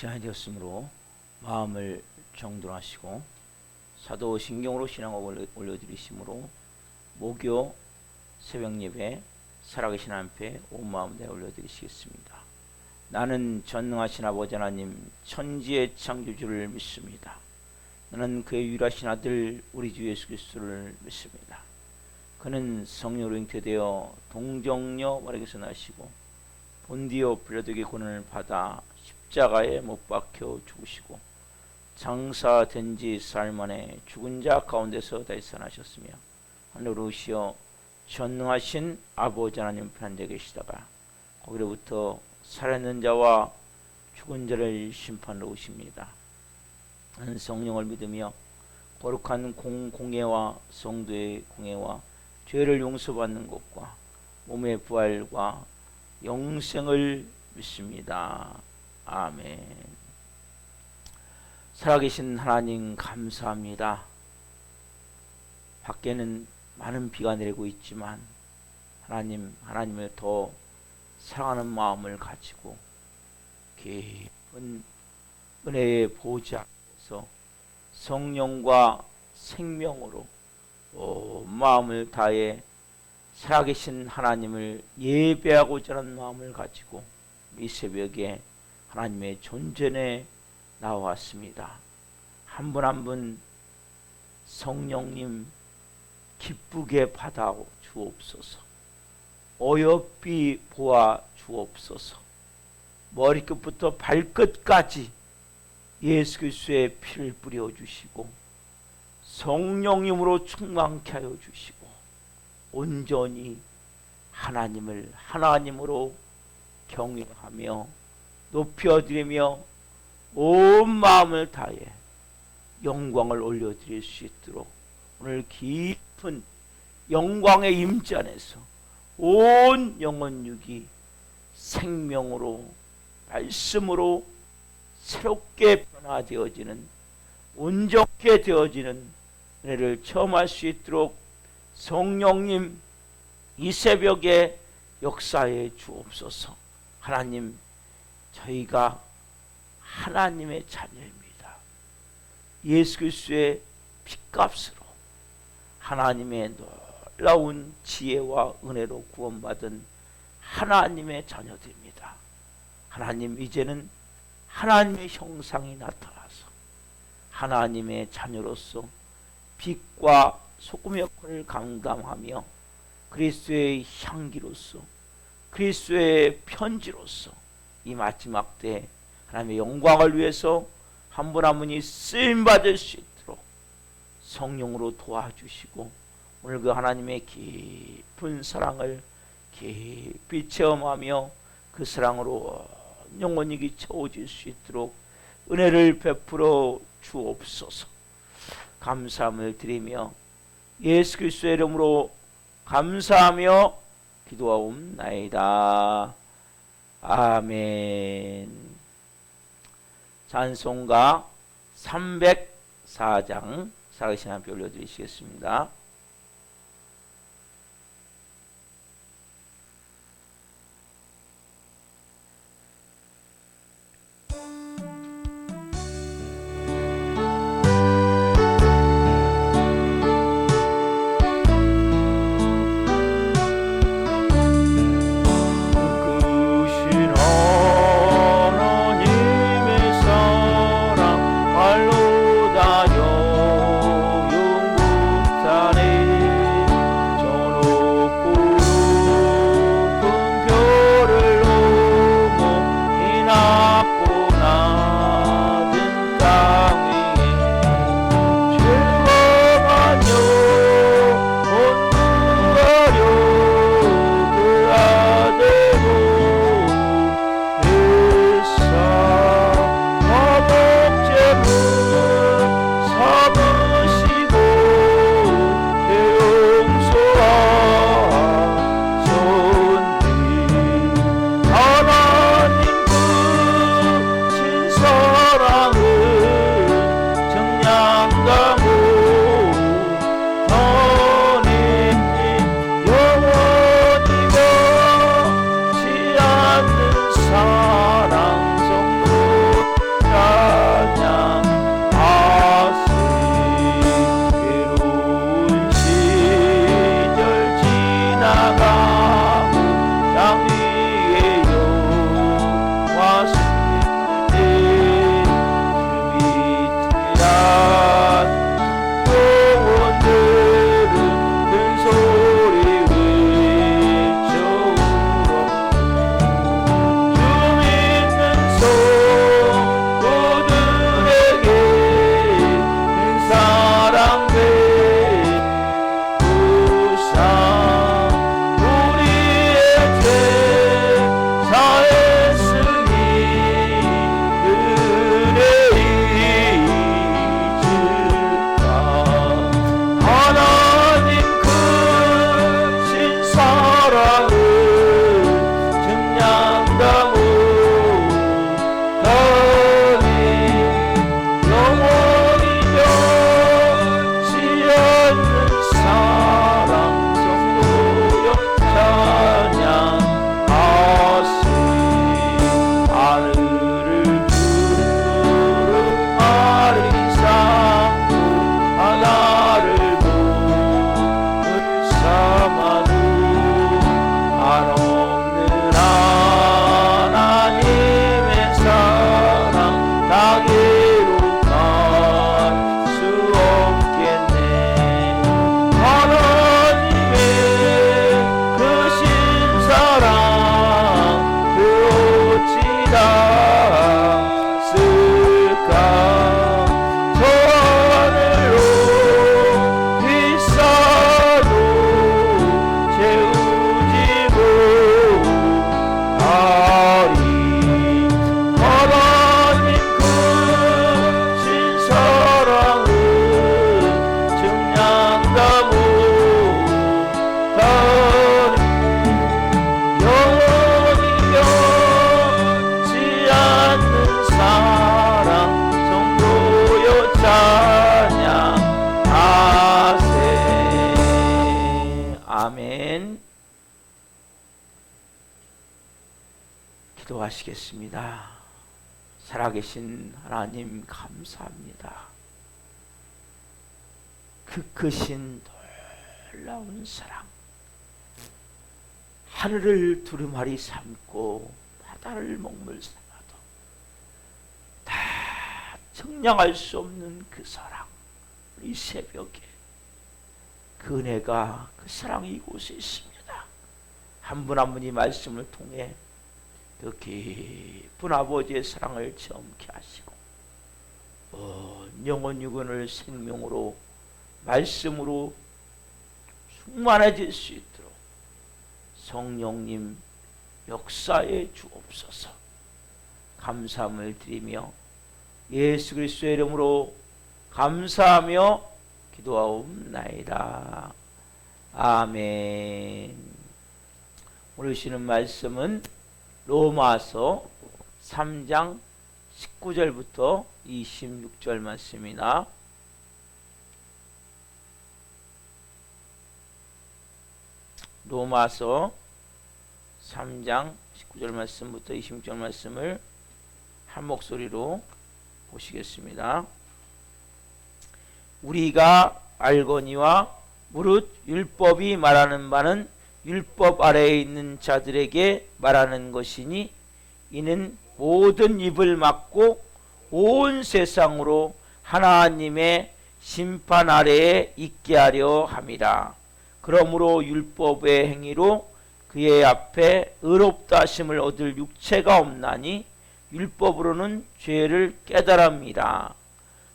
시간이 되었으므로 마음을 정돈하시고 사도신경으로 신앙을 올려드리심으로 목요 새벽예배 살아계신 앞에 온 마음 다해 올려드리시겠습니다. 나는 전능하신 아버지 하나님 천지의 창조주를 믿습니다. 나는 그의 유일하신 아들 우리 주 예수 그리스도를 믿습니다. 그는 성령으로 잉태되어 동정녀 마리아에게서 나시고 본디오 빌라도에게 고난을 받아 십자가에 못 박혀 죽으시고 장사된 지 사흘 만에 죽은 자 가운데서 다시 살아나셨으며 하늘로 오시어 전능하신 아버지 하나님 편에 계시다가 거기로부터 살아있는 자와 죽은 자를 심판하러 오십니다. 나는 성령을 믿으며 거룩한 공예와 성도의 공예와 죄를 용서받는 것과 몸의 부활과 영생을 믿습니다. 아멘. 살아계신 하나님 감사합니다. 밖에는 많은 비가 내리고 있지만 하나님을 더 사랑하는 마음을 가지고 깊은 은혜의 보좌 앞에서 성령과 생명으로 온 마음을 다해 살아계신 하나님을 예배하고자 하는 마음을 가지고 이 새벽에 하나님의 존전에 나왔습니다. 한 분 한 분 성령님 기쁘게 받아 주옵소서. 어여삐 보아 주옵소서. 머리끝부터 발끝까지 예수 그리스도의 피를 뿌려 주시고 성령님으로 충만케 하여 주시고 온전히 하나님을 하나님으로 경외하며 높여드리며 온 마음을 다해 영광을 올려드릴 수 있도록 오늘 깊은 영광의 임재 안에서 온 영혼 육이 생명으로 말씀으로 새롭게 변화되어지는 온전케 되어지는 은혜를 체험할 수 있도록 성령님 이 새벽에 역사해 주옵소서. 하나님, 저희가 하나님의 자녀입니다. 예수 그리스도의 핏값으로 하나님의 놀라운 지혜와 은혜로 구원받은 하나님의 자녀들입니다. 하나님, 이제는 하나님의 형상이 나타나서 하나님의 자녀로서 빛과 소금의 역할을 감당하며 그리스도의 향기로서 그리스도의 편지로서 이 마지막 때 하나님의 영광을 위해서 한 분 한 분이 쓰임받을 수 있도록 성령으로 도와주시고 오늘 그 하나님의 깊은 사랑을 깊이 체험하며 그 사랑으로 영원히 채워질 수 있도록 은혜를 베풀어 주옵소서. 감사함을 드리며 예수 그리스도의 이름으로 감사하며 기도하옵나이다. 아멘. 찬송가 304장 살아계신 하나님께 올려드리시겠습니다. 아멘. 기도하시겠습니다. 살아계신 하나님 감사합니다. 그 크신 놀라운 사랑, 하늘을 두루마리 삼고 바다를 먹물 삼아도 다 정량할 수 없는 그 사랑, 이 새벽에 그 은혜가, 그 사랑이 이곳에 있습니다. 한 분 한 분이 말씀을 통해 그 깊은 아버지의 사랑을 체험케 하시고 영혼 육혼을 생명으로 말씀으로 충만해질 수 있도록 성령님 역사에 주옵소서. 감사함을 드리며 예수 그리스도의 이름으로 감사하며 기도하옵나이다. 아멘. 오늘 주시는 말씀은 로마서 3장 19절부터 26절 말씀이나 로마서 3장 19절 말씀부터 26절 말씀을 한 목소리로 보시겠습니다. 우리가 알거니와 무릇 율법이 말하는 바는 율법 아래에 있는 자들에게 말하는 것이니 이는 모든 입을 막고 온 세상으로 하나님의 심판 아래에 있게 하려 함이라. 그러므로 율법의 행위로 그의 앞에 의롭다 하심을 얻을 육체가 없나니 율법으로는 죄를 깨달음이라.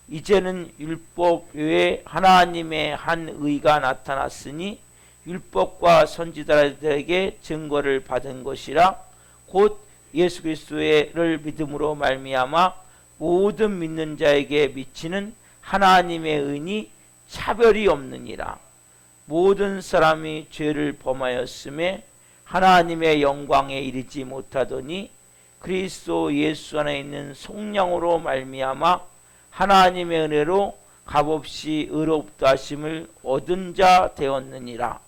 이제는 율법 외에 하나님의 한 의가 나타났으니 율법과 선지자들에게 증거를 받은 것이라. 곧 예수 그리스도를 믿음으로 말미암아 모든 믿는 자에게 미치는 하나님의 의니 차별이 없느니라. 모든 사람이 죄를 범하였음에 하나님의 영광에 이르지 못하더니 그리스도 예수 안에 있는 속량으로 말미암아 하나님의 은혜로 값없이 의롭다 하심을 얻은 자 되었느니라.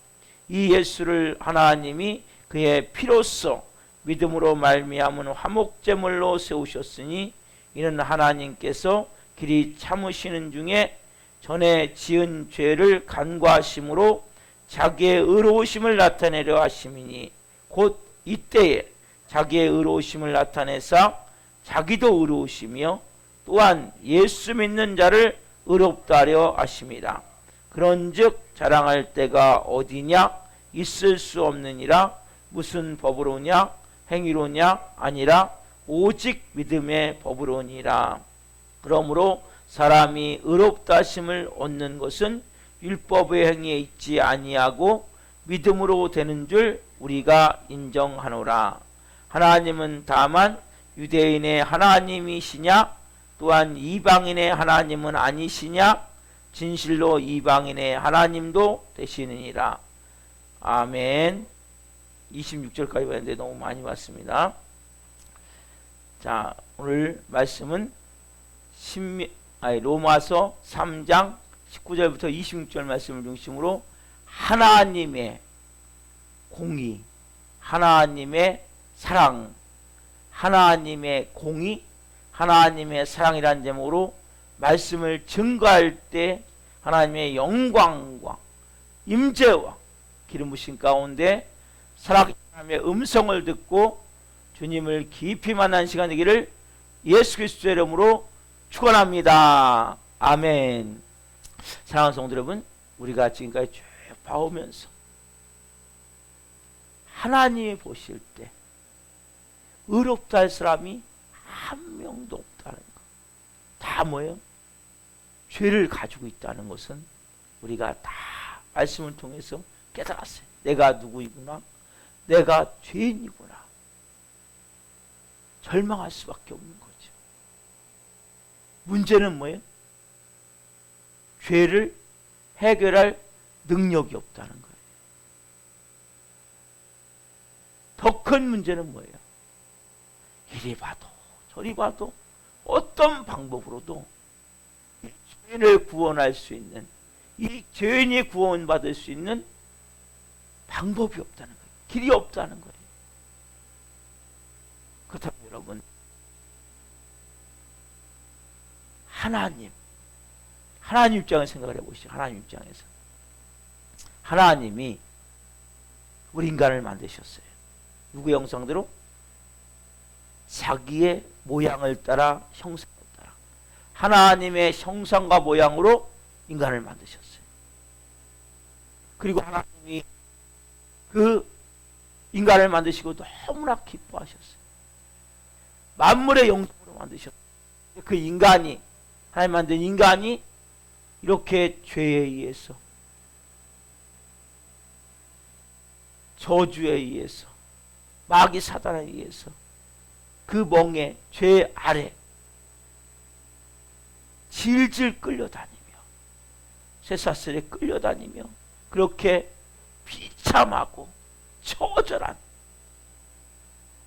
이 예수를 하나님이 그의 피로써 믿음으로 말미암은 화목제물로 세우셨으니 이는 하나님께서 길이 참으시는 중에 전에 지은 죄를 간과하심으로 자기의 의로우심을 나타내려 하심이니 곧 이때에 자기의 의로우심을 나타내사 자기도 의로우시며 또한 예수 믿는 자를 의롭다 하려 하심이라. 그런즉 자랑할 때가 어디냐? 있을 수 없느니라. 무슨 법으로냐? 행위로냐? 아니라 오직 믿음의 법으로니라. 그러므로 사람이 의롭다 하심을 얻는 것은 율법의 행위에 있지 아니하고 믿음으로 되는 줄 우리가 인정하노라. 하나님은 다만 유대인의 하나님이시냐? 또한 이방인의 하나님은 아니시냐? 진실로 이방인의 하나님도 되시느니라. 아멘. 26절까지 봤는데 너무 많이 봤습니다. 자, 오늘 말씀은 로마서 3장 19절부터 26절 말씀을 중심으로 하나님의 공의, 하나님의 사랑, 하나님의 공의, 하나님의 사랑이라는 제목으로 말씀을 증거할 때 하나님의 영광과 임재와 기름 부신 가운데 살아계신 하나님의 음성을 듣고 주님을 깊이 만난 시간 되기를 예수 그리스도의 이름으로 축원합니다. 아멘. 사랑하는 성도 여러분, 우리가 지금까지 쭉 봐오면서 하나님이 보실 때 의롭다 할 사람이 한 명도 없다는 것, 다 뭐예요? 죄를 가지고 있다는 것은 우리가 다 말씀을 통해서 깨달았어요. 내가 누구이구나, 내가 죄인이구나. 절망할 수밖에 없는 거죠. 문제는 뭐예요? 죄를 해결할 능력이 없다는 거예요. 더 큰 문제는 뭐예요? 이리 봐도 저리 봐도 어떤 방법으로도 죄인을 구원할 수 있는, 이 죄인이 구원받을 수 있는 방법이 없다는 거예요. 길이 없다는 거예요. 그렇다면 여러분, 하나님 입장에서 생각을 해보시죠. 하나님 입장에서 하나님이 우리 인간을 만드셨어요. 누구의 형상대로? 자기의 모양을 따라, 형상을 따라 하나님의 형상과 모양으로 인간을 만드셨어요. 그리고 하나님이 그 인간을 만드시고 너무나 기뻐하셨어요. 만물의 영상으로 만드셨어요. 그 인간이, 하나님 만든 인간이 이렇게 죄에 의해서, 저주에 의해서, 마귀 사단에 의해서 그 멍에, 죄 아래 질질 끌려다니며, 쇠사슬에 끌려다니며 그렇게 비참하고 처절한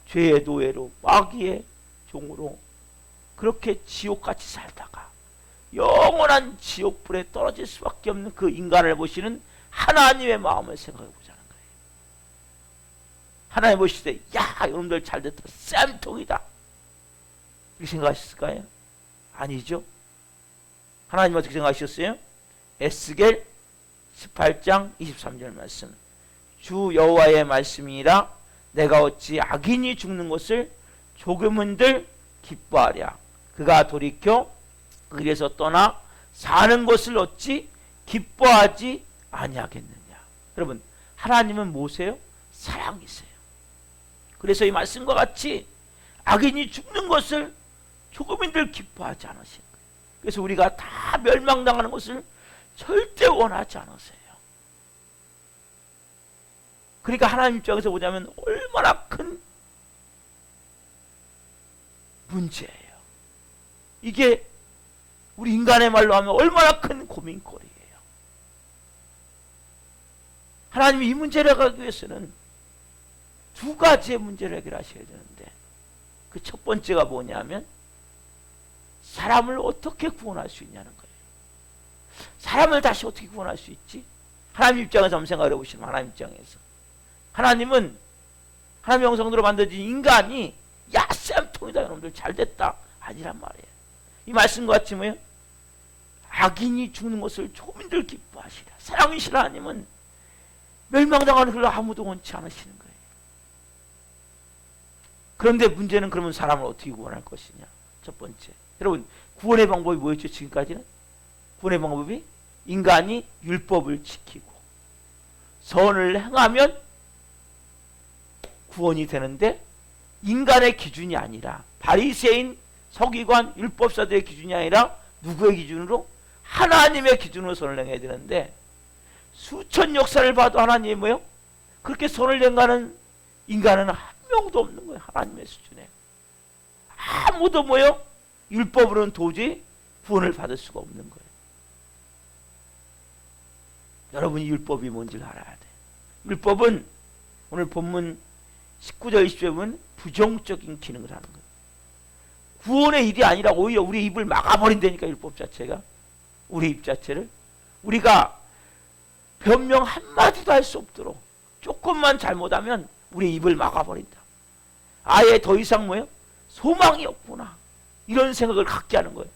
죄의 노예로, 마귀의 종으로 그렇게 지옥같이 살다가 영원한 지옥불에 떨어질 수밖에 없는 그 인간을 보시는 하나님의 마음을 생각해 보자는 거예요. 하나님 보실 때, 야, 여러분들 잘됐다, 쌤통이다, 이렇게 생각하셨을까요? 아니죠. 하나님 어떻게 생각하셨어요? 에스겔 18장 23절 말씀, 주 여호와의 말씀이라 내가 어찌 악인이 죽는 것을 조금은들 기뻐하랴. 그가 돌이켜 그 길에서 떠나 사는 것을 어찌 기뻐하지 아니하겠느냐. 여러분, 하나님은 뭐세요? 사랑이세요. 그래서 이 말씀과 같이 악인이 죽는 것을 조금인들 기뻐하지 않으시는 거예요. 그래서 우리가 다 멸망당하는 것을 절대 원하지 않으세요. 그러니까 하나님 입장에서 보자면 얼마나 큰 문제예요. 이게 우리 인간의 말로 하면 얼마나 큰 고민거리예요. 하나님이 이 문제를 해결하기 위해서는 두 가지의 문제를 해결하셔야 되는데, 그 첫 번째가 뭐냐면 사람을 어떻게 구원할 수 있냐는 거예요. 사람을 다시 어떻게 구원할 수 있지? 하나님 입장에서 한번 생각해 보시면, 하나님 입장에서 하나님은 하나님의 형상대로 만들어진 인간이 야, 쌤통이다, 여러분들 잘됐다, 아니란 말이에요. 이 말씀과 같이 뭐예요? 악인이 죽는 것을 조민들 기뻐하시라. 사랑이시라. 하나님은 멸망당하는 걸 아무도 원치 않으시는 거예요. 그런데 문제는 그러면 사람을 어떻게 구원할 것이냐. 첫 번째, 여러분, 구원의 방법이 뭐였죠? 지금까지는 구원의 방법이 인간이 율법을 지키고 선을 행하면 구원이 되는데, 인간의 기준이 아니라, 바리새인, 서기관, 율법사들의 기준이 아니라 누구의 기준으로? 하나님의 기준으로 선을 행해야 되는데, 수천 역사를 봐도 하나님이 뭐요? 그렇게 선을 행하는 인간은 한 명도 없는 거예요. 하나님의 수준에 아무도 뭐요? 율법으로는 도저히 구원을 받을 수가 없는 거예요. 여러분이 율법이 뭔지를 알아야 돼요. 율법은 오늘 본문 19절 20절에 보면 부정적인 기능을 하는 거예요. 구원의 일이 아니라 오히려 우리 입을 막아버린다니까. 율법 자체가 우리 입 자체를, 우리가 변명 한마디도 할 수 없도록 조금만 잘못하면 우리 입을 막아버린다. 아예 더 이상 뭐예요? 소망이 없구나, 이런 생각을 갖게 하는 거예요,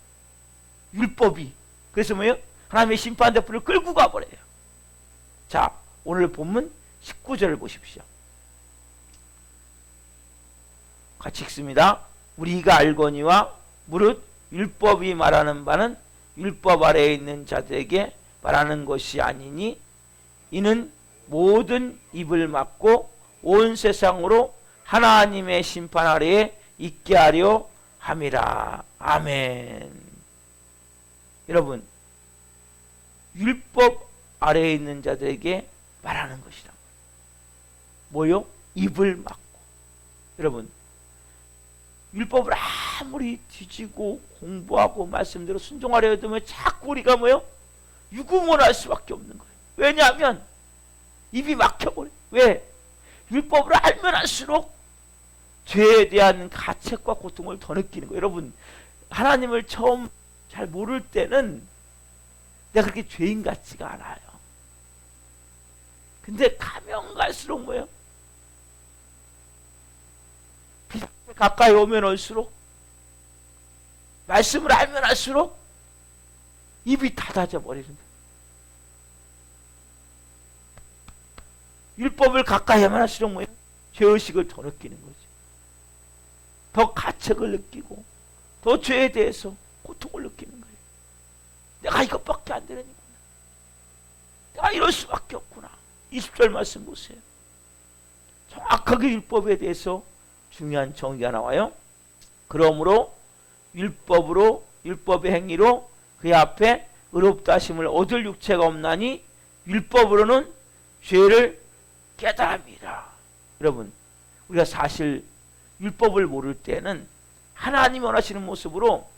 율법이. 그래서 뭐예요? 하나님의 심판대포를 끌고 가버려요. 자, 오늘 본문 19절을 보십시오. 같이 읽습니다. 우리가 알거니와 무릇 율법이 말하는 바는 율법 아래에 있는 자들에게 말하는 것이 아니니, 이는 모든 입을 막고 온 세상으로 하나님의 심판 아래에 있게 하려 함이라. 아멘. 여러분, 율법 아래에 있는 자들에게 말하는 것이다. 뭐요? 입을 막고. 여러분, 율법을 아무리 뒤지고 공부하고 말씀대로 순종하려 해도 자꾸 우리가 뭐요? 유구문할 수밖에 없는 거예요. 왜냐하면 입이 막혀버려요. 왜? 율법을 알면 알수록 죄에 대한 가책과 고통을 더 느끼는 거예요. 여러분, 하나님을 처음 잘 모를 때는 내가 그렇게 죄인 같지가 않아요. 근데 가면 갈수록 뭐예요? 가까이 오면 올수록, 말씀을 알면 할수록 입이 닫아져 버리는 거예요. 율법을 가까이 하면 할수록 뭐예요? 죄의식을 더 느끼는 거죠. 더 가책을 느끼고 더 죄에 대해서 고통을 느끼는 거예요. 내가 이것밖에 안 되는구나. 내가 이럴 수밖에 없구나. 20절 말씀 보세요. 정확하게 율법에 대해서 중요한 정의가 나와요. 그러므로 율법의 행위로 그의 앞에 의롭다 하심을 얻을 육체가 없나니 율법으로는 죄를 깨달음이라. 여러분, 우리가 사실 율법을 모를 때는 하나님이 원하시는 모습으로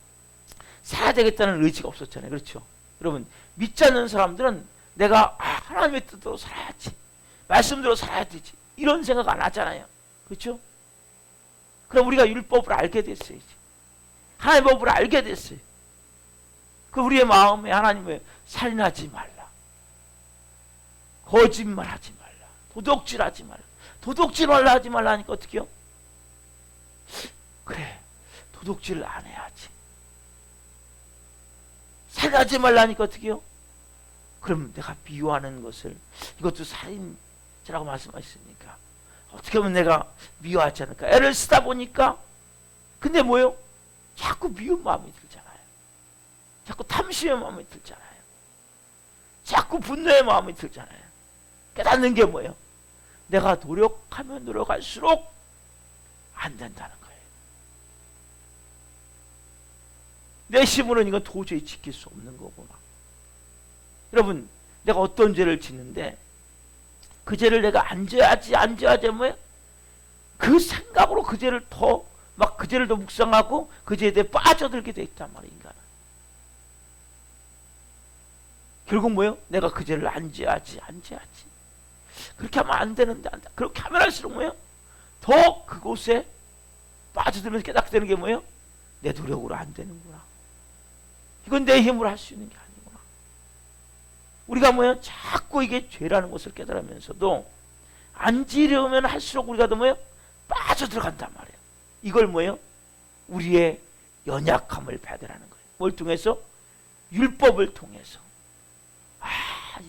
살아야 되겠다는 의지가 없었잖아요. 그렇죠? 여러분, 믿지 않는 사람들은 내가 하나님의 뜻대로 살아야지, 말씀대로 살아야 되지, 이런 생각 안 하잖아요. 그렇죠? 그럼 우리가 율법을 알게 됐어요. 하나님의 법을 알게 됐어요. 그 우리의 마음에 하나님의 살인하지 말라, 거짓말하지 말라, 도둑질하지 말라. 도둑질 말라 하지 말라 하니까 어떻게 해요? 그래, 도둑질을 안 해야지. 살인하지 말라 하니까 어떻게 해요? 그럼 내가 미워하는 것을, 이것도 살인죄라고 말씀하셨으니까 어떻게 하면 내가 미워하지 않을까? 애를 쓰다 보니까, 근데 뭐예요? 자꾸 미운 마음이 들잖아요. 자꾸 탐심의 마음이 들잖아요. 자꾸 분노의 마음이 들잖아요. 깨닫는 게 뭐예요? 내가 노력하면 노력할수록 안 된다는 거예요. 내 힘으로는 이건 도저히 지킬 수 없는 거구나. 여러분, 내가 어떤 죄를 짓는데 그 죄를 내가 안 져야지 뭐예요? 그 생각으로 그 죄를 더 묵상하고 그 죄에 대해 빠져들게 돼 있단 말이에요. 인간은 결국 뭐예요? 내가 그 죄를 안 져야지. 그렇게 하면 안 되는데, 그렇게 하면 할수록 뭐예요? 더 그곳에 빠져들면서 깨닫게 되는 게 뭐예요? 내 노력으로 안 되는구나. 이건 내 힘으로 할 수 있는 게 아니구나. 우리가 뭐예요? 자꾸 이게 죄라는 것을 깨달으면서도 안 지려면 할수록 우리가 더 뭐예요? 빠져들어간단 말이에요. 이걸 뭐예요? 우리의 연약함을 받으라는 거예요. 뭘 통해서? 율법을 통해서.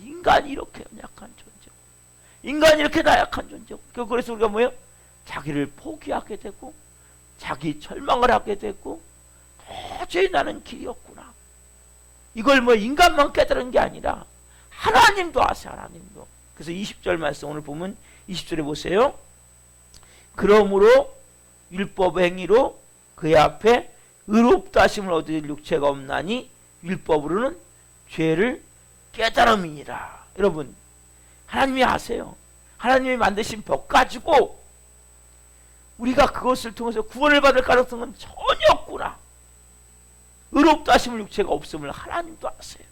인간이 이렇게 연약한 존재고, 인간이 이렇게 나약한 존재고, 그래서 우리가 뭐예요? 자기를 포기하게 되고 자기 절망을 하게 되고, 도저히 나는 길이 없구나. 이걸 뭐 인간만 깨달은 게 아니라 하나님도 아세요. 하나님도. 그래서 20절 말씀 오늘 보면 20절에 보세요. 그러므로 율법 행위로 그의 앞에 의롭다 하심을 얻을 육체가 없나니 율법으로는 죄를 깨달음이니라. 여러분, 하나님이 아세요. 하나님이 만드신 법 가지고 우리가 그것을 통해서 구원을 받을 가능성은 전혀 없구나. 의롭다 하심을 육체가 없음을 하나님도 아세요.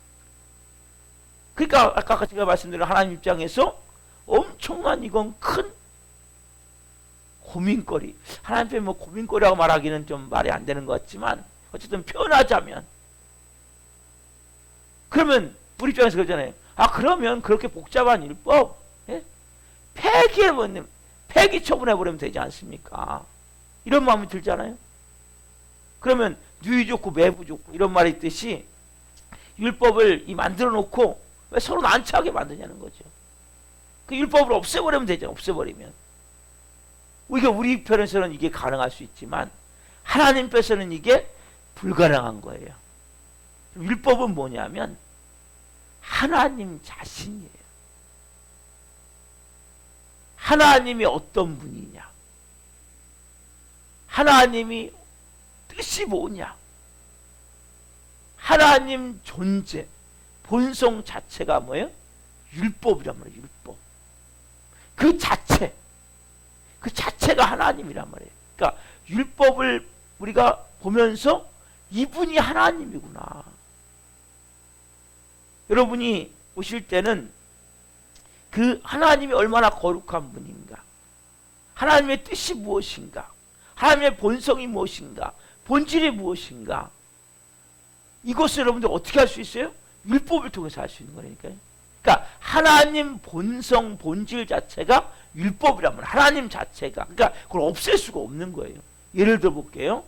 그러니까 아까 제가 말씀드린 하나님 입장에서 엄청난, 이건 큰 고민거리. 하나님 앞에 뭐 고민거리라고 말하기는 좀 말이 안 되는 것 같지만 어쨌든 표현하자면, 그러면 우리 입장에서 그러잖아요. 그러면 그렇게 복잡한 율법 폐기 처분해버리면 되지 않습니까? 이런 마음이 들잖아요. 그러면 누이 좋고 매부 좋고 이런 말이 있듯이 율법을 만들어 놓고 왜 서로 난처하게 만드냐는 거죠. 그 율법을 없애버리면 되죠. 없애버리면. 우리 편에서는 이게 가능할 수 있지만 하나님 편에서는 이게 불가능한 거예요. 율법은 뭐냐면 하나님 자신이에요. 하나님이 어떤 분이냐, 하나님이 뜻이 뭐냐, 하나님 존재, 본성 자체가 뭐예요? 율법이란 말이에요. 율법. 그 자체가 하나님이란 말이에요. 그러니까 율법을 우리가 보면서 이분이 하나님이구나. 여러분이 보실 때는 그 하나님이 얼마나 거룩한 분인가, 하나님의 뜻이 무엇인가, 하나님의 본성이 무엇인가, 본질이 무엇인가, 이것을 여러분들 어떻게 할 수 있어요? 율법을 통해서 할 수 있는 거니까요. 그러니까 그러니까 하나님 본성, 본질 자체가 율법이라면 하나님 자체가, 그러니까 그걸 없앨 수가 없는 거예요. 예를 들어 볼게요.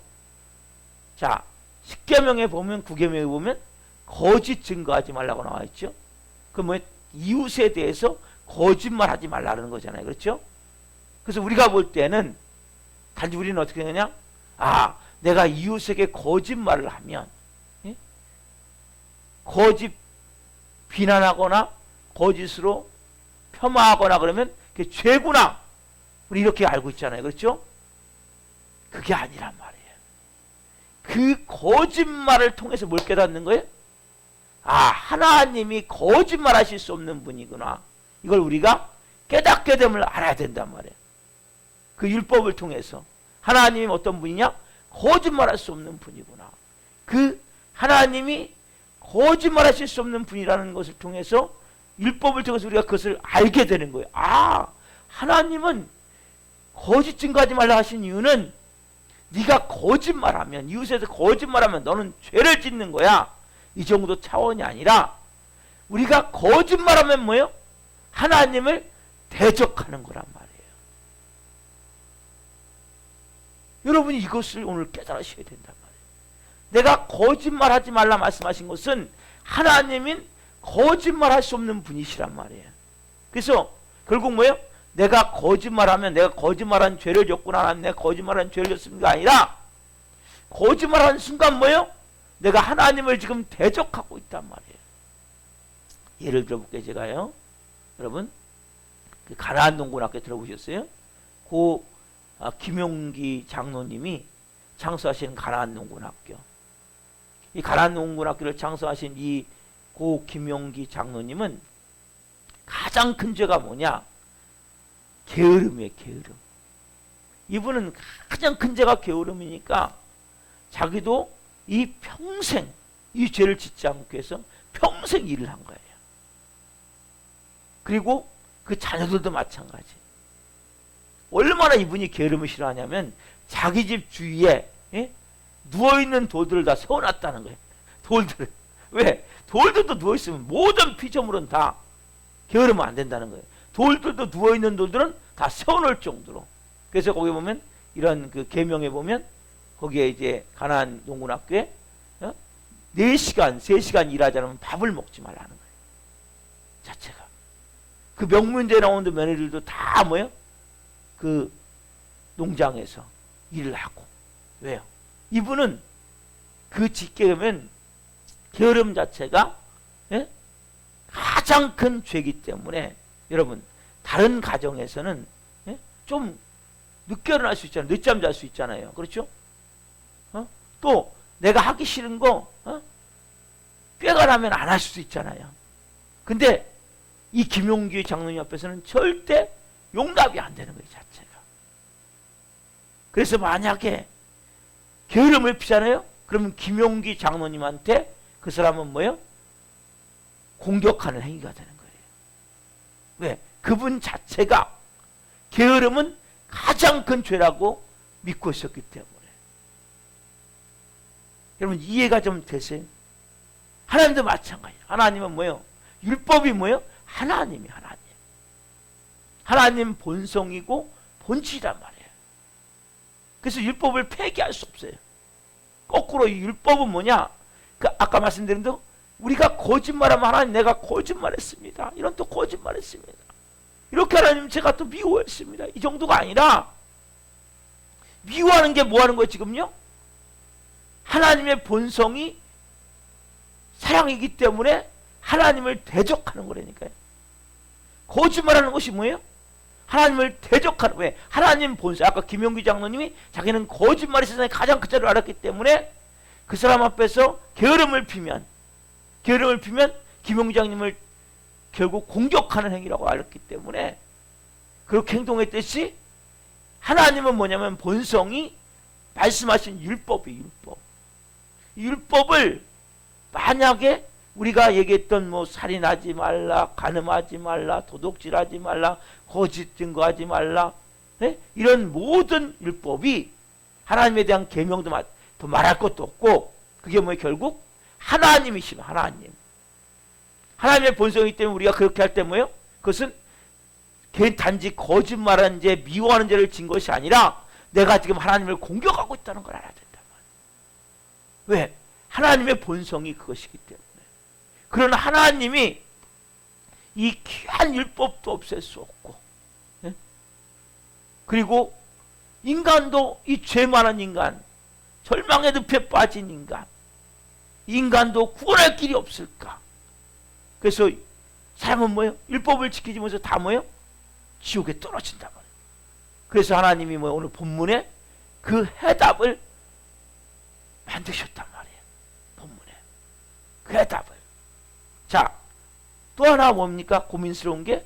자, 10계명에 보면, 9계명에 보면 거짓 증거하지 말라고 나와 있죠. 그 뭐 이웃에 대해서 거짓말하지 말라는 거잖아요. 그렇죠? 그래서 우리가 볼 때는 단지 우리는 어떻게 되냐? 아, 내가 이웃에게 거짓말을 하면, 예? 거짓 비난하거나 거짓으로 폄하하거나 그러면 그게 죄구나. 우리 이렇게 알고 있잖아요. 그렇죠? 그게 아니란 말이에요. 그 거짓말을 통해서 뭘 깨닫는 거예요? 아, 하나님이 거짓말 하실 수 없는 분이구나. 이걸 우리가 깨닫게 됨을 알아야 된단 말이에요. 그 율법을 통해서 하나님이 어떤 분이냐? 거짓말 할 수 없는 분이구나. 그 하나님이 거짓말 하실 수 없는 분이라는 것을 통해서, 율법을 통해서 우리가 그것을 알게 되는 거예요. 아, 하나님은 거짓 증거하지 말라 하신 이유는 네가 거짓말하면, 이웃에서 거짓말하면 너는 죄를 짓는 거야. 이 정도 차원이 아니라 우리가 거짓말하면 뭐예요? 하나님을 대적하는 거란 말이에요. 여러분이 이것을 오늘 깨달으셔야 된단 말이에요. 내가 거짓말하지 말라 말씀하신 것은 하나님인 거짓말할 수 없는 분이시란 말이에요. 그래서 결국 뭐예요? 내가 거짓말하면 내가 거짓말한 죄를 졌구나, 하나님 내가 거짓말한 죄를 졌습니까? 아니라 거짓말하는 순간 뭐예요? 내가 하나님을 지금 대적하고 있단 말이에요. 예를 들어볼게요. 제가요, 여러분 그 가나안 농군학교 들어보셨어요? 고 김용기 장로님이 창소하신 가나안 농군학교, 이 가나안 농군학교를 창소하신 이 고 김용기 장로님은 가장 큰 죄가 뭐냐? 게으름이에요. 게으름. 이분은 가장 큰 죄가 게으름이니까 자기도 이 평생 이 죄를 짓지 않기 위해서 평생 일을 한 거예요. 그리고 그 자녀들도 마찬가지. 얼마나 이분이 게으름을 싫어하냐면 자기 집 주위에, 예? 누워있는 돌들을 다 세워놨다는 거예요. 돌들을. 왜? 돌들도 누워있으면 모든 피조물은 다 게으르면 안 된다는 거예요. 돌들도 누워있는 돌들은 다 세워놓을 정도로. 그래서 거기 보면 이런 그 계명에 보면 거기에 이제 가나안 농군학교에 4시간, 3시간 일하지 않으면 밥을 먹지 말라는 거예요. 자체가. 그 명문대 나오는 며느리들도 다 뭐예요? 그 농장에서 일을 하고. 왜요? 이분은 그 직계면 게으름 자체가, 예? 가장 큰 죄이기 때문에 여러분 다른 가정에서는, 예? 좀 늦게 일어날 수 있잖아요. 늦잠 잘 수 있잖아요. 그렇죠? 또 내가 하기 싫은 거 꾀가 나면 안 할 수도 있잖아요. 근데 이 김용기 장로님 앞에서는 절대 용납이 안 되는 거예요. 자체가. 그래서 만약에 게으름을 피잖아요. 그러면 김용기 장로님한테 그 사람은 뭐예요? 공격하는 행위가 되는 거예요. 왜? 그분 자체가 게으름은 가장 큰 죄라고 믿고 있었기 때문에. 여러분 이해가 좀 되세요? 하나님도 마찬가지예요. 하나님은 뭐예요? 율법이 뭐예요? 하나님이 하나님. 하나님 본성이고 본질이란 말이에요. 그래서 율법을 폐기할 수 없어요. 거꾸로 이 율법은 뭐냐? 그 아까 말씀드린 대로 우리가 거짓말하면 하나님 내가 거짓말했습니다. 이런 또 거짓말했습니다. 이렇게 하나님 제가 또 미워했습니다. 이 정도가 아니라 미워하는 게 뭐 하는 거예요 지금요? 하나님의 본성이 사랑이기 때문에 하나님을 대적하는 거라니까요. 거짓말하는 것이 뭐예요? 하나님을 대적하는. 왜? 하나님 본성. 아까 김용기 장로님이 자기는 거짓말이 세상에 가장 큰 죄를 알았기 때문에 그 사람 앞에서 게으름을 피면 김용기 장로님을 결국 공격하는 행위라고 알았기 때문에 그렇게 행동했듯이 하나님은 뭐냐면 본성이 말씀하신 율법이 율법을 만약에 우리가 얘기했던 뭐 살인하지 말라, 간음하지 말라, 도둑질하지 말라, 거짓 증거하지 말라, 네? 이런 모든 율법이 하나님에 대한 계명도 더 말할 것도 없고 그게 뭐예요? 결국 하나님이시면 하나님. 하나님의 본성이기 때문에 우리가 그렇게 할 때 뭐예요? 그것은 단지 거짓말하는 죄, 미워하는 죄를 진 것이 아니라 내가 지금 하나님을 공격하고 있다는 걸 알아야 된단 말이에요. 왜? 하나님의 본성이 그것이기 때문에. 그러나 하나님이 이 귀한 율법도 없앨 수 없고, 예? 그리고 인간도, 이 죄 많은 인간, 절망의 늪에 빠진 인간도 구원할 길이 없을까? 그래서 사람은 뭐예요? 율법을 지키지 못해서 다 뭐예요? 지옥에 떨어진단 말이에요. 그래서 하나님이 뭐예요? 오늘 본문에 그 해답을 만드셨단 말이에요. 본문에 그 해답을. 자, 또 하나 뭡니까? 고민스러운 게,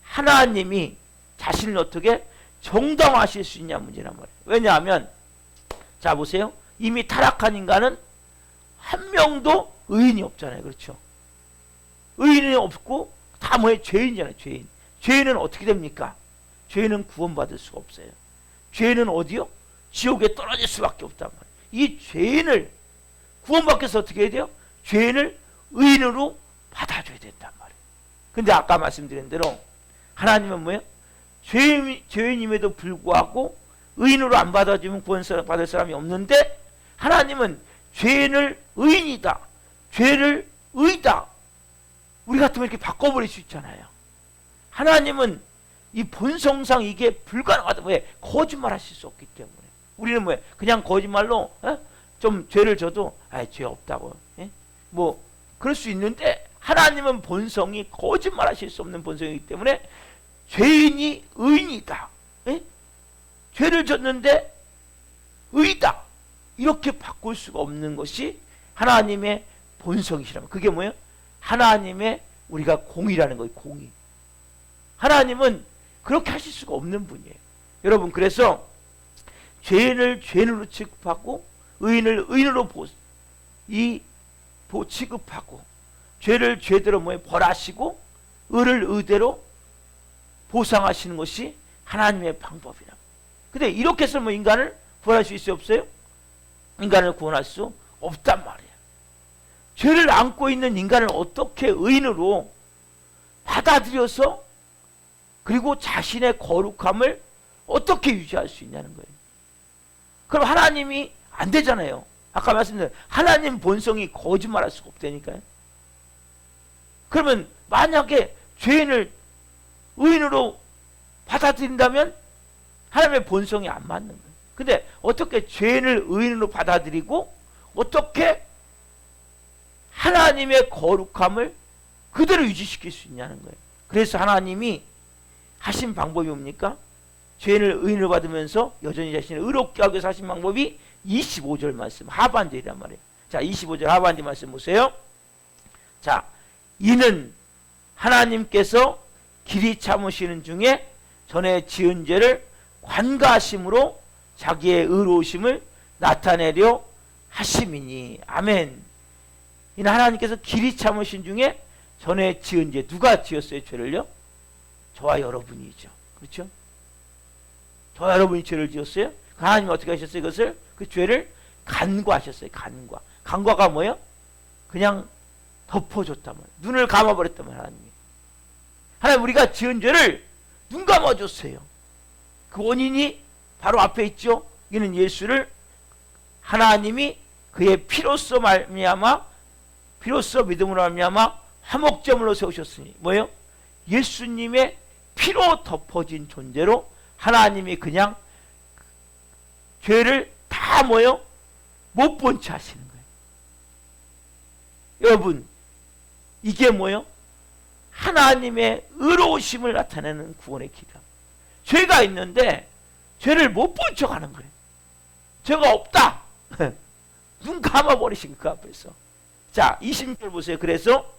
하나님이 자신을 어떻게 정당화하실 수 있냐 문제란 말이에요. 왜냐하면 자 보세요. 이미 타락한 인간은 한 명도 의인이 없잖아요. 그렇죠? 의인이 없고 다 뭐예요? 죄인이잖아요. 죄인. 죄인은 어떻게 됩니까? 죄인은 구원받을 수가 없어요. 죄인은 어디요? 지옥에 떨어질 수밖에 없단 말이에요. 이 죄인을 구원받기 위해서 어떻게 해야 돼요? 죄인을 의인으로 받아줘야 된단 말이에요. 근데 아까 말씀드린 대로 하나님은 뭐예요? 죄인임에도 불구하고 의인으로 안 받아주면 구원받을 사람이 없는데, 하나님은 죄인을 의인이다, 죄를 의다, 우리 같으면 이렇게 바꿔버릴 수 있잖아요. 하나님은 이 본성상 이게 불가능하다. 왜? 거짓말 하실 수 없기 때문에. 우리는 뭐예요? 그냥 거짓말로 좀 죄를 져도 죄 없다고, 뭐 그럴 수 있는데, 하나님은 본성이 거짓말 하실 수 없는 본성이기 때문에 죄인이 의인이다, 죄를 졌는데 의다, 이렇게 바꿀 수가 없는 것이 하나님의 본성이시라면, 그게 뭐예요? 하나님의 우리가 공의라는 거예요. 공의. 하나님은 그렇게 하실 수가 없는 분이에요. 여러분, 그래서 죄인을 죄인으로 취급하고 의인을 의인으로 취급하고, 죄를 죄대로 뭐예요? 벌하시고 의를 의대로 보상하시는 것이 하나님의 방법이라. 근데 이렇게 해서 뭐 인간을 구원할 수 있어요? 없어요? 인간을 구원할 수 없단 말이에요. 죄를 안고 있는 인간을 어떻게 의인으로 받아들여서, 그리고 자신의 거룩함을 어떻게 유지할 수 있냐는 거예요. 그럼 하나님이 안 되잖아요. 아까 말씀드린 하나님 본성이 거짓말할 수가 없다니까요. 그러면 만약에 죄인을 의인으로 받아들인다면 하나님의 본성이 안 맞는 거예요. 근데 어떻게 죄인을 의인으로 받아들이고 어떻게 하나님의 거룩함을 그대로 유지시킬 수 있냐는 거예요. 그래서 하나님이 하신 방법이 뭡니까? 죄인을 의인으로 받으면서 여전히 자신을 의롭게 하기 위해서 하신 방법이 25절 말씀 하반절이란 말이에요. 자, 25절 하반절 말씀 보세요. 자, 이는 하나님께서 길이 참으시는 중에 전에 지은 죄를 관가하심으로 자기의 의로우심을 나타내려 하심이니. 아멘. 이는 하나님께서 길이 참으신 중에 전에 지은 죄, 누가 지었어요? 죄를요? 저와 여러분이죠. 그렇죠? 저와 여러분이 죄를 지었어요. 하나님이 어떻게 하셨어요? 그것을, 그 죄를 간과하셨어요. 간과가 뭐예요? 그냥 덮어줬단 말이에요. 눈을 감아버렸단 말이에요. 하나님 우리가 지은 죄를 눈 감아줬어요. 그 원인이 바로 앞에 있죠. 이는 예수를 하나님이 그의 피로써 말미암아, 피로써 믿음으로 말미암아 화목제물로 세우셨으니, 뭐예요? 예수님의 피로 덮어진 존재로 하나님이 그냥 죄를 다 뭐예요? 못 본 채 하시는 거예요. 여러분, 이게 뭐예요? 하나님의 의로우심을 나타내는 구원의 길이다. 죄가 있는데 죄를 못 본 척 하는 거예요. 죄가 없다. 눈 감아버리신 그 앞에서. 자, 20절 보세요. 그래서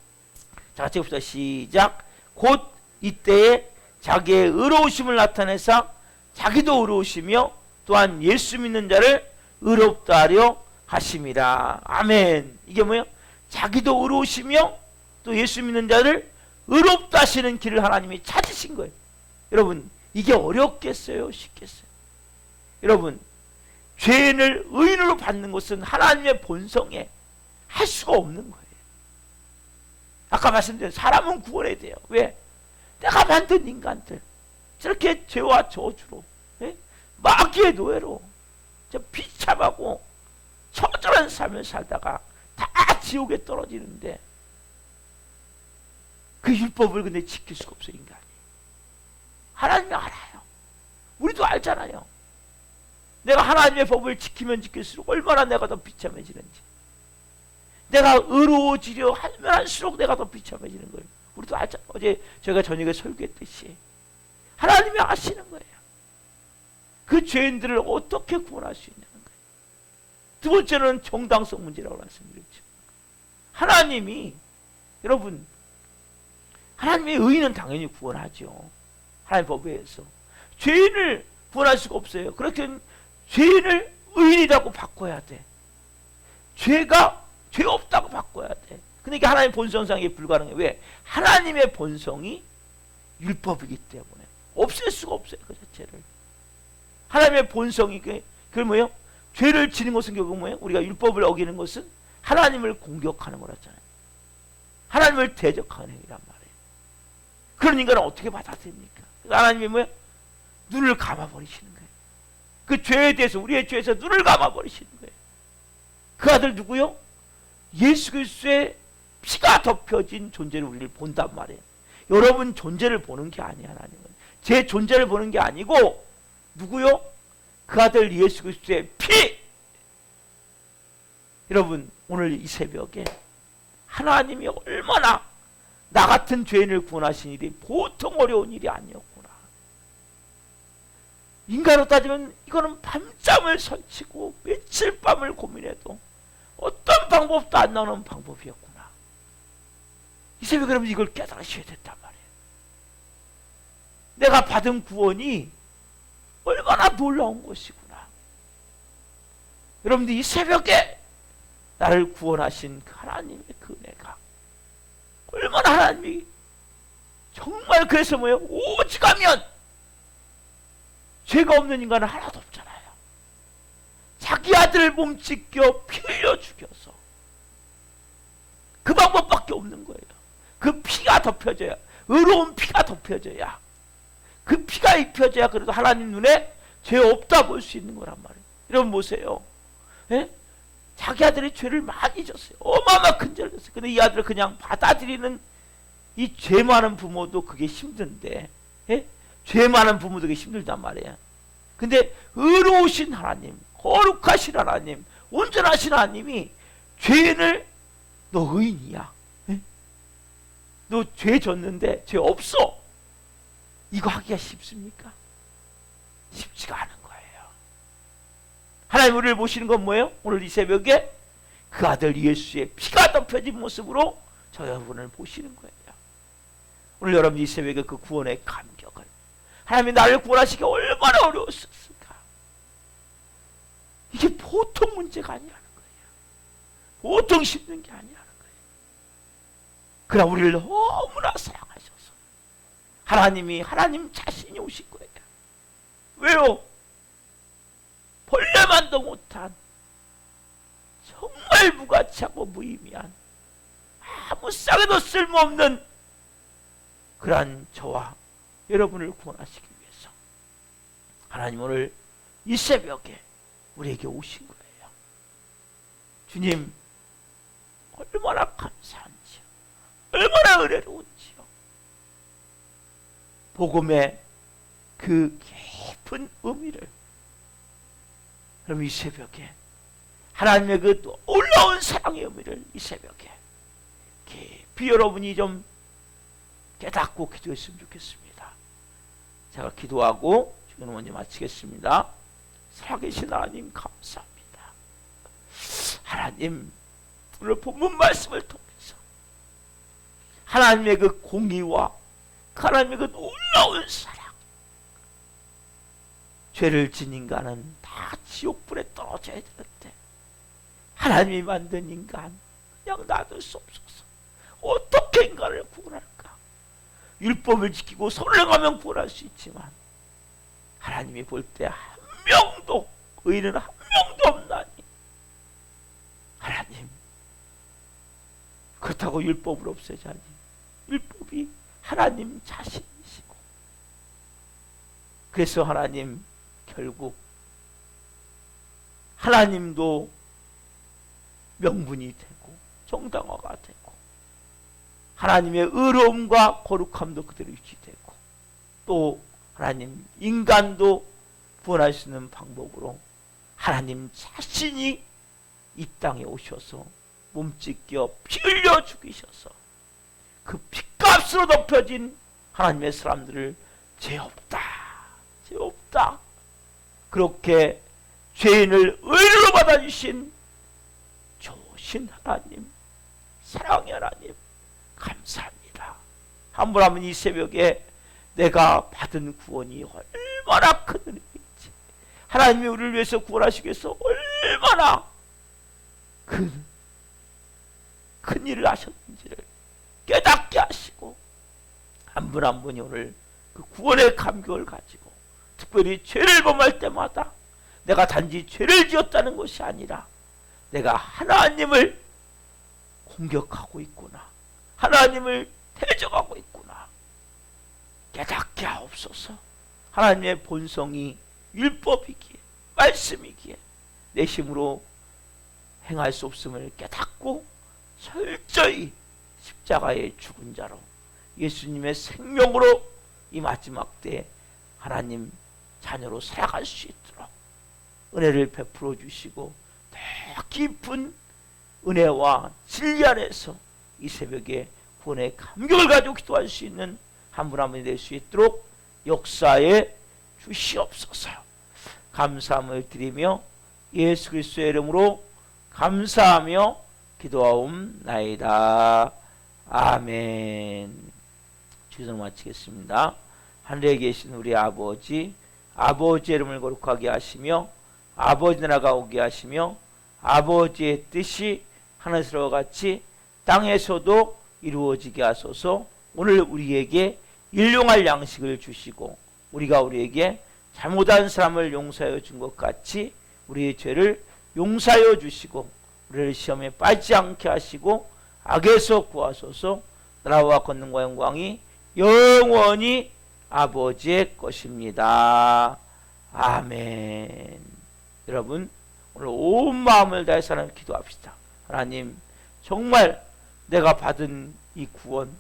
자, 같이 봅시다. 시작. 곧 이때에 자기의 의로우심을 나타내사 자기도 의로우시며 또한 예수 믿는 자를 의롭다 하려 하심이라. 아멘. 이게 뭐예요? 자기도 의로우시며 또 예수 믿는 자를 의롭다 하시는 길을 하나님이 찾으신 거예요. 여러분, 이게 어렵겠어요? 쉽겠어요? 여러분, 죄인을 의인으로 받는 것은 하나님의 본성에 할 수가 없는 거예요. 아까 말씀드린 사람은 구원해야 돼요. 왜? 내가 만든 인간들 저렇게 죄와 저주로, 예? 마귀의 노예로 저 비참하고 처절한 삶을 살다가 다 지옥에 떨어지는데 그 율법을 근데 지킬 수가 없어요. 인간이. 하나님이 알아요. 우리도 알잖아요. 내가 하나님의 법을 지키면 지킬수록 얼마나 내가 더 비참해지는지, 내가 의로워지려 하면 할수록 내가 더 비참해지는 거예요. 우리도 알잖아요. 어제 저희가 저녁에 설교했듯이 하나님이 아시는 거예요. 그 죄인들을 어떻게 구원할 수 있냐는 거예요. 두 번째는 정당성 문제라고 말씀드렸죠. 하나님이, 여러분, 하나님의 의인은 당연히 구원하죠. 하나님 법에 의해서. 죄인을 구원할 수가 없어요. 그렇게 죄인을 의인이라고 바꿔야 돼. 죄가 죄 없다고 바꿔야 돼. 그러니까 하나님의 본성상에 불가능해. 왜? 하나님의 본성이 율법이기 때문에 없앨 수가 없어요. 그 자체를. 하나님의 본성이 그게 뭐예요? 죄를 지는 것은 결국 뭐예요? 우리가 율법을 어기는 것은 하나님을 공격하는 거랬잖아요. 하나님을 대적하는 행위란 말이에요. 그런 인간은 어떻게 받아들입니까? 하나님이 뭐예요? 눈을 감아버리시는 거예요. 그 죄에 대해서, 우리의 죄에서 눈을 감아버리시는 거예요. 그 아들 누구요? 예수 그리스도의 피가 덮여진 존재를 우리를 본단 말이에요. 여러분 존재를 보는 게 아니야. 하나님은 제 존재를 보는 게 아니고 누구요? 그 아들 예수 그리스도의 피. 여러분 오늘 이 새벽에 하나님이 얼마나 나 같은 죄인을 구원하신 일이 보통 어려운 일이 아니었구나. 인간으로 따지면 이거는 밤잠을 설치고 며칠 밤을 고민해도 어떤 방법도 안 나오는 방법이었구나. 이 새벽에 여러분 이걸 깨달으셔야 된단 말이에요. 내가 받은 구원이 얼마나 놀라운 것이구나. 여러분들 이 새벽에 나를 구원하신 그 하나님의 그 은혜가 얼마나, 하나님이 정말, 그래서 뭐예요? 오직하면 죄가 없는 인간은 하나도 없잖아요. 자기 아들을 몸찢겨 피 흘려 죽여서 그 방법밖에 없는 거예요. 그 피가 덮여져야, 의로운 피가 덮여져야, 그 피가 입혀져야 그래도 하나님 눈에 죄 없다 볼 수 있는 거란 말이에요. 여러분 보세요. 예? 자기 아들이 죄를 많이 졌어요. 어마어마 큰 죄를 졌어요. 근데 이 아들을 그냥 받아들이는 이 죄 많은 부모도 그게 힘든데, 예? 죄 많은 부모도 그게 힘들단 말이에요. 근데 의로우신 하나님, 거룩하신 하나님, 온전하신 하나님이 죄인을 너 의인이야, 예? 너 죄 졌는데 죄 없어, 이거 하기가 쉽습니까? 쉽지가 않은 거예요. 하나님 우리를 보시는 건 뭐예요? 오늘 이 새벽에 그 아들 예수의 피가 덮여진 모습으로 저 여러분을 보시는 거예요. 오늘 여러분 이 새벽에 그 구원의 감격을, 하나님이 나를 구원하시기 얼마나 어려웠을까. 이게 보통 문제가 아니라는 거예요. 보통 힘든 게 아니라는 거예요. 그러나 우리를 너무나 사랑하셔서 하나님이, 하나님 자신이 오신 거예요. 왜요? 벌레만도 못한, 정말 무가치하고 무의미한, 아무 싹에도 쓸모없는 그러한 저와 여러분을 구원하시기 위해서 하나님 오늘 이 새벽에 우리에게 오신 거예요. 주님 얼마나 감사한지요, 얼마나 은혜로운지요. 복음의 그 깊은 의미를 그럼 이 새벽에 하나님의 그 놀라운 사랑의 의미를 이 새벽에 깊이 여러분이 좀 깨닫고 기도했으면 좋겠습니다. 제가 기도하고 지금 먼저 마치겠습니다. 살아계신 하나님 감사합니다. 하나님 오늘 본문 말씀을 통해서 하나님의 그 공의와 하나님의 그 놀라운 사랑, 죄를 진 인간은 다 지옥불에 떨어져야 되는데 하나님이 만든 인간 그냥 놔둘 수 없어서 어떻게 인간을 구원할까? 율법을 지키고 선행하면 구원할 수 있지만 하나님이 볼 때 한 명도, 의인은 한 명도 없나니 하나님 그렇다고 율법을 없애자니, 율법이 하나님 자신이시고, 그래서 하나님 결국 하나님도 명분이 되고 정당화가 되고 하나님의 의로움과 거룩함도 그대로 유지되고, 또 하나님 인간도 구원할 수 있는 방법으로 하나님 자신이 이 땅에 오셔서 몸찢겨 피 흘려 죽이셔서 그 피값으로 덮여진 하나님의 사람들을 죄 없다, 죄 없다, 그렇게 죄인을 의로 받아주신 좋으신 하나님, 사랑의 하나님, 감사합니다. 한번 하면 이 새벽에 내가 받은 구원이 얼마나 큰 은혜인지, 하나님이 우리를 위해서 구원하시기 위해서 얼마나 큰 일을 하셨는지를 깨닫게 하시고, 한 분 한 분이 오늘 그 구원의 감격을 가지고, 특별히 죄를 범할 때마다 내가 단지 죄를 지었다는 것이 아니라 내가 하나님을 공격하고 있구나, 하나님을 대적하고 있구나, 깨닫게 하옵소서. 하나님의 본성이 율법이기에, 말씀이기에 내 힘으로 행할 수 없음을 깨닫고 철저히 십자가의 죽은 자로 예수님의 생명으로 이 마지막 때에 하나님 자녀로 살아갈 수 있도록 은혜를 베풀어 주시고, 더 깊은 은혜와 진리 안에서 이 새벽에 구원의 감격을 가지고 기도할 수 있는 한 분 한 분이 될 수 있도록 역사에 주시옵소서. 감사함을 드리며 예수 그리스도의 이름으로 감사하며 기도하옵나이다. 아멘. 기도를 마치겠습니다. 하늘에 계신 우리 아버지, 아버지의 이름을 거룩하게 하시며 아버지 나라가 오게 하시며 아버지의 뜻이 하늘에서 같이 땅에서도 이루어지게 하소서. 오늘 우리에게 일용할 양식을 주시고, 우리가 우리에게 잘못한 사람을 용서하여 준 것 같이 우리의 죄를 용서하여 주시고, 우리를 시험에 빠지지 않게 하시고 악에서 구하소서. 나라와 권능과 영광이 영원히 아버지의 것입니다. 아멘. 여러분, 오늘 온 마음을 다해서 하나님 기도합시다. 하나님, 정말 내가 받은 이 구원